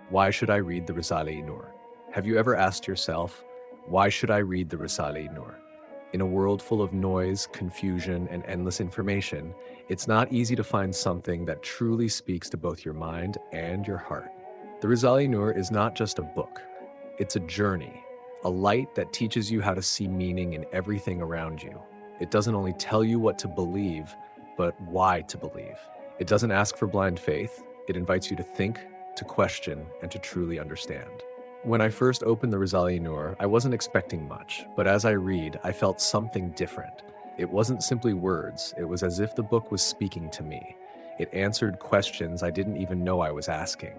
Why should I read the Risale-i Nur? Have you ever asked yourself, why should I read the Risale-i Nur? In a world full of noise, confusion, and endless information, it's not easy to find something that truly speaks to both your mind and your heart. The Risale-i Nur is not just a book. It's a journey, a light that teaches you how to see meaning in everything around you. It doesn't only tell you what to believe, but why to believe. It doesn't ask for blind faith. It invites you to think, to question, and to truly understand. When I first opened the Risale-i Nur, I wasn't expecting much, but as I read, I felt something different. It wasn't simply words, it was as if the book was speaking to me. It answered questions I didn't even know I was asking.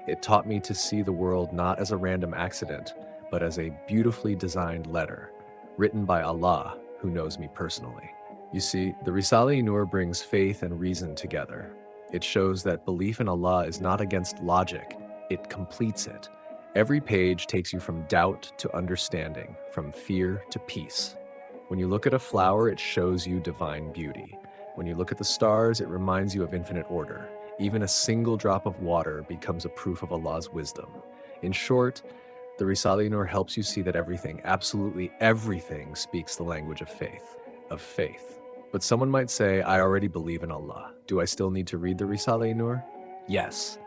It taught me to see the world not as a random accident, but as a beautifully designed letter, written by Allah, who knows me personally. You see, the Risale-i Nur brings faith and reason together. It shows that belief in Allah is not against logic, it completes it. Every page takes you from doubt to understanding, from fear to peace. When you look at a flower, it shows you divine beauty. When you look at the stars, it reminds you of infinite order. Even a single drop of water becomes a proof of Allah's wisdom. In short, the Risale-i Nur helps you see that everything, absolutely everything, speaks the language of faith. But someone might say, I already believe in Allah. Do I still need to read the Risale-i Nur? Yes,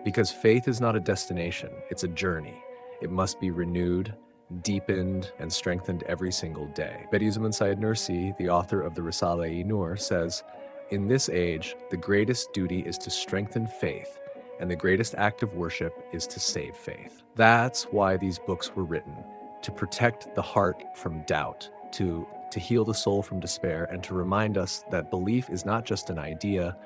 because faith is not a destination, it's a journey. It must be renewed, deepened, and strengthened every single day. Bediüzzaman Said Nursî, the author of the Risale-i Nur, says, in this age, the greatest duty is to strengthen faith, and the greatest act of worship is to save faith. That's why these books were written, to protect the heart from doubt, to heal the soul from despair, and to remind us that belief is not just an idea,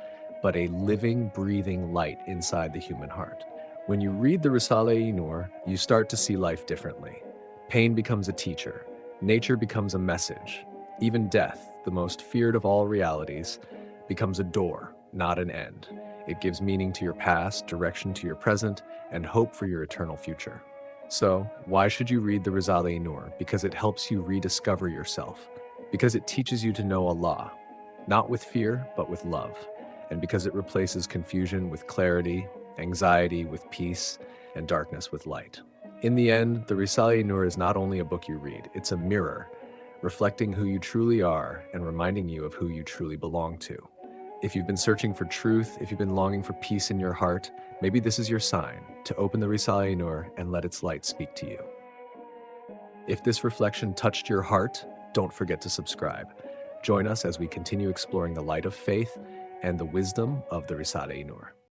but a living, breathing light inside the human heart. When you read the Risale-i Nur, you start to see life differently. Pain becomes a teacher. Nature becomes a message. Even death, the most feared of all realities, becomes a door, not an end. It gives meaning to your past, direction to your present, and hope for your eternal future. So, why should you read the Risale-i Nur? Because it helps you rediscover yourself. Because it teaches you to know Allah, not with fear, but with love. And because it replaces confusion with clarity, anxiety with peace, and darkness with light. In the end, the Risale-i Nur is not only a book you read, it's a mirror, reflecting who you truly are and reminding you of who you truly belong to. If you've been searching for truth, if you've been longing for peace in your heart, maybe this is your sign to open the Risale-i Nur and let its light speak to you. If this reflection touched your heart, don't forget to subscribe. Join us as we continue exploring the light of faith and the wisdom of the Risale-i Nur.